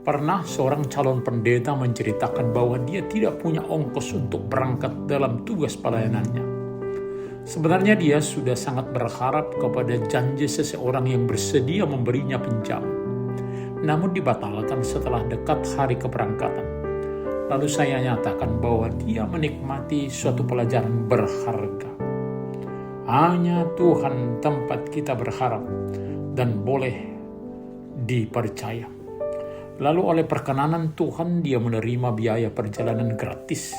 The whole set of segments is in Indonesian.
Pernah seorang calon pendeta menceritakan bahwa dia tidak punya ongkos untuk berangkat dalam tugas pelayanannya. Sebenarnya dia sudah sangat berharap kepada janji seseorang yang bersedia memberinya pinjaman. Namun dibatalkan setelah dekat hari keberangkatan. Lalu saya nyatakan bahwa dia menikmati suatu pelajaran berharga. Hanya Tuhan tempat kita berharap dan boleh dipercaya. Lalu oleh perkenanan Tuhan dia menerima biaya perjalanan gratis.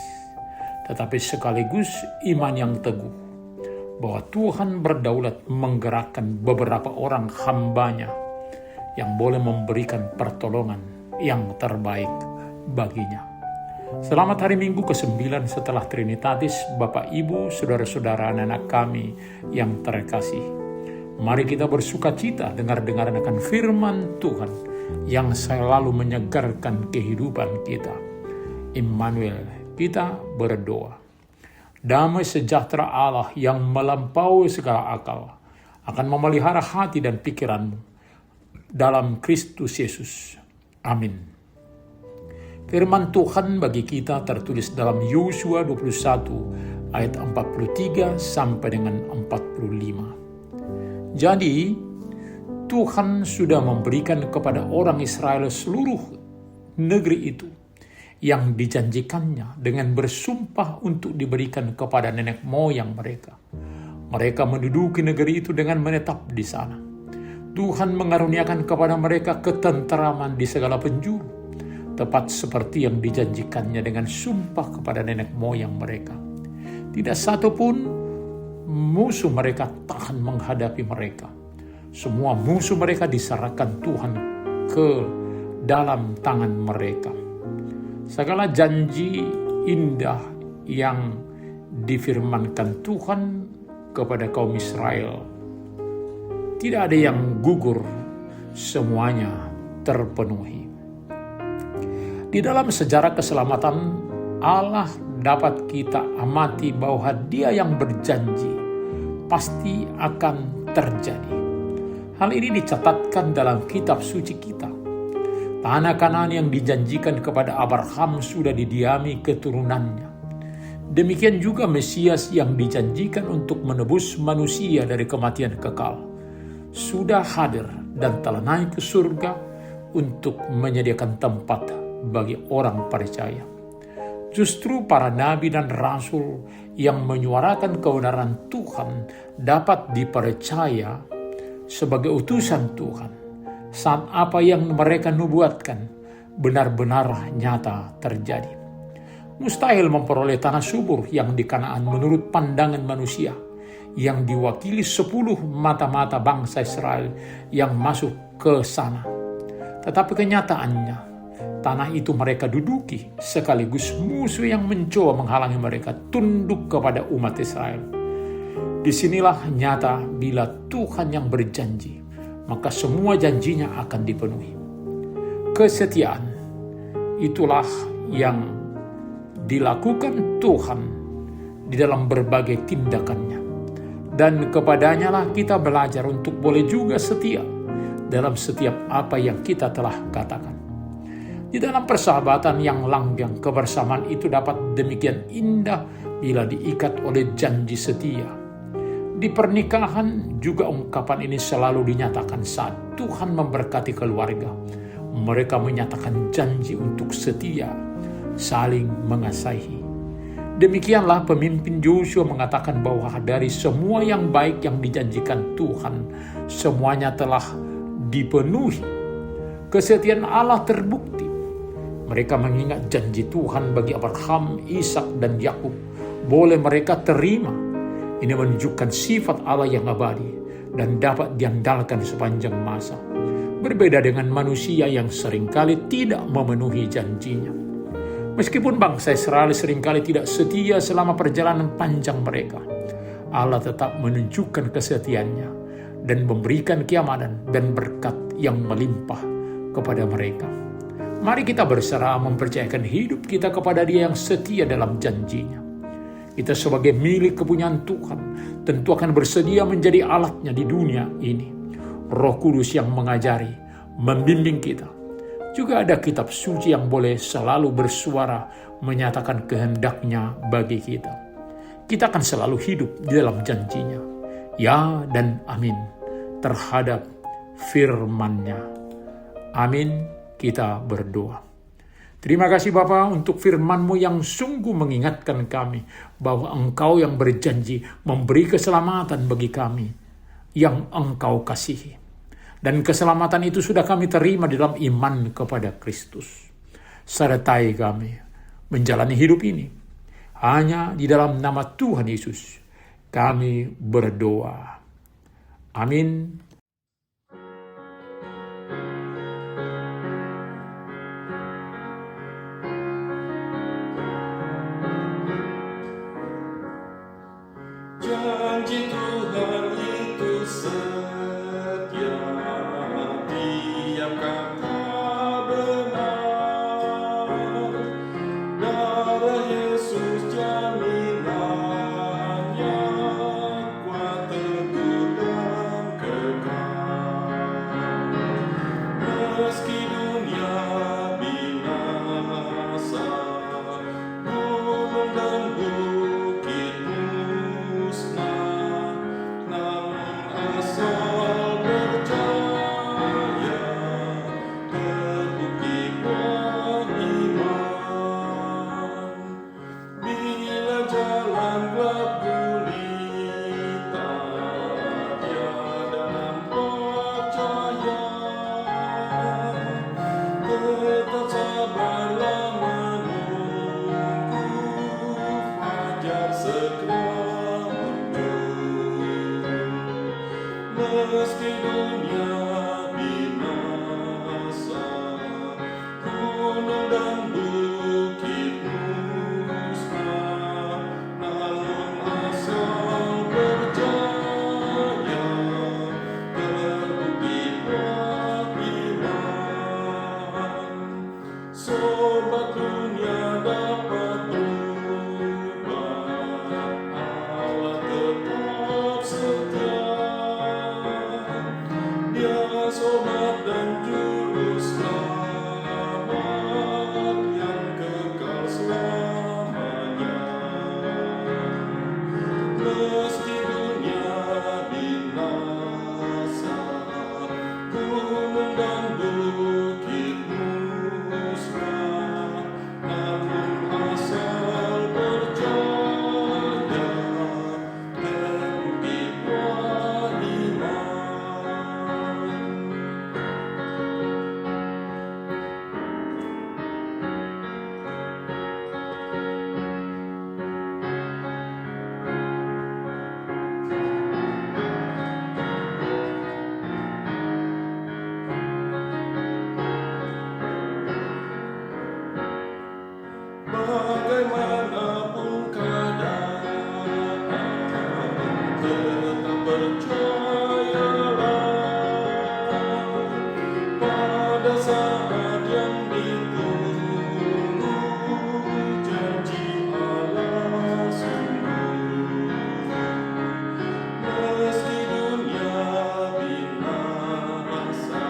Tetapi sekaligus iman yang teguh bahwa Tuhan berdaulat menggerakkan beberapa orang hambanya yang boleh memberikan pertolongan yang terbaik baginya. Selamat hari Minggu ke-9 setelah Trinitatis, Bapak, Ibu, Saudara-saudara, anak-anak kami yang terkasih. Mari kita bersuka cita dengar-dengar akan firman Tuhan yang selalu menyegarkan kehidupan kita. Immanuel, kita berdoa. Damai sejahtera Allah yang melampaui segala akal akan memelihara hati dan pikiranmu dalam Kristus Yesus. Amin. Firman Tuhan bagi kita tertulis dalam Yosua 21 ayat 43 sampai dengan 45. Jadi, Tuhan sudah memberikan kepada orang Israel seluruh negeri itu yang dijanjikannya dengan bersumpah untuk diberikan kepada nenek moyang mereka. Mereka menduduki negeri itu dengan menetap di sana. Tuhan mengaruniakan kepada mereka ketenteraman di segala penjuru, tepat seperti yang dijanjikannya dengan sumpah kepada nenek moyang mereka. Tidak satu pun musuh mereka tahan menghadapi mereka. Semua musuh mereka diserahkan Tuhan ke dalam tangan mereka. Segala janji indah yang difirmankan Tuhan kepada kaum Israel, tidak ada yang gugur, semuanya terpenuhi. Di dalam sejarah keselamatan Allah dapat kita amati bahwa Dia yang berjanji pasti akan terjadi. Hal ini dicatatkan dalam kitab suci kita. Tanah Kanaan yang dijanjikan kepada Abraham sudah didiami keturunannya. Demikian juga Mesias yang dijanjikan untuk menebus manusia dari kematian kekal sudah hadir dan telah naik ke surga untuk menyediakan tempat bagi orang percaya. Justru para nabi dan rasul yang menyuarakan kebenaran Tuhan dapat dipercaya sebagai utusan Tuhan saat apa yang mereka nubuatkan benar-benar nyata terjadi. Mustahil memperoleh tanah subur yang di Kanaan menurut pandangan manusia yang diwakili 10 mata-mata bangsa Israel yang masuk ke sana. Tetapi kenyataannya, tanah itu mereka duduki sekaligus musuh yang mencoba menghalangi mereka tunduk kepada umat Israel. Disinilah nyata bila Tuhan yang berjanji, maka semua janjinya akan dipenuhi. Kesetiaan itulah yang dilakukan Tuhan di dalam berbagai tindakannya. Dan kepadanya lah kita belajar untuk boleh juga setia dalam setiap apa yang kita telah katakan. Di dalam persahabatan yang langgeng, kebersamaan itu dapat demikian indah bila diikat oleh janji setia. Di pernikahan juga ungkapan ini selalu dinyatakan saat Tuhan memberkati keluarga. Mereka menyatakan janji untuk setia, saling mengasihi. Demikianlah pemimpin Yosua mengatakan bahwa dari semua yang baik yang dijanjikan Tuhan, semuanya telah dipenuhi. Kesetiaan Allah terbukti. Mereka mengingat janji Tuhan bagi Abraham, Ishak, dan Yakub. Boleh mereka terima. Ini menunjukkan sifat Allah yang abadi dan dapat diandalkan sepanjang masa. Berbeda dengan manusia yang seringkali tidak memenuhi janjinya. Meskipun bangsa Israel seringkali tidak setia selama perjalanan panjang mereka, Allah tetap menunjukkan kesetiaannya dan memberikan keamanan dan berkat yang melimpah kepada mereka. Mari kita berserah mempercayakan hidup kita kepada Dia yang setia dalam janjinya. Kita sebagai milik kepunyaan Tuhan tentu akan bersedia menjadi alatnya di dunia ini. Roh Kudus yang mengajari, membimbing kita. Juga ada kitab suci yang boleh selalu bersuara menyatakan kehendaknya bagi kita. Kita akan selalu hidup di dalam janjinya. Ya dan amin terhadap firman-Nya. Amin, kita berdoa. Terima kasih Bapa untuk firman-Mu yang sungguh mengingatkan kami bahwa Engkau yang berjanji memberi keselamatan bagi kami yang Engkau kasihi. Dan keselamatan itu sudah kami terima di dalam iman kepada Kristus. Sertai kami menjalani hidup ini. Hanya di dalam nama Tuhan Yesus kami berdoa. Amin. Janji Tuhan itu setia, tiap kata benar. Darah Yesus jaminannya, kuat teguh dan kekal. Meski dunia binasa, gunung dan bukit musnah, namun asal percaya terbukti kuat iman. Bila jalan gelap gulita, tiada nampak cahaya, tetap sabarlah menunggu fajar segera muncul. Meski dunia binasa, gunung dan bukit musnah, namun asal percaya terbukti kuat iman. Sobat dunia dapat berubah, Allah tetap setia. Dia sobat dan juru selamat yang kekal selamanya. Meski dunia binasa, gunung dan bukit musnah, namun asal percaya terbukti kuat iman. Bagaimanapun keadaan, tetap percayalah pada saat yang ditunggu, janji Allah sungguh. Meski dunia binasa,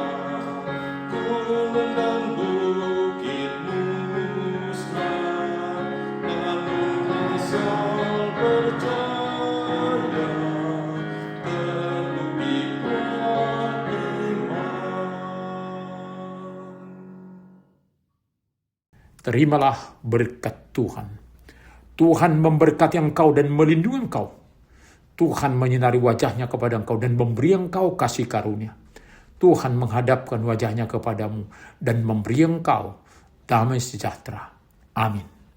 gunung dan bukit musnah, namun asal percaya terbukti kuat iman. Terimalah berkat Tuhan. Tuhan memberkati engkau dan melindungi engkau. Tuhan menyinari wajahnya kepada engkau dan memberi engkau kasih karunia. Tuhan menghadapkan wajahnya kepadamu dan memberi engkau damai sejahtera. Amin.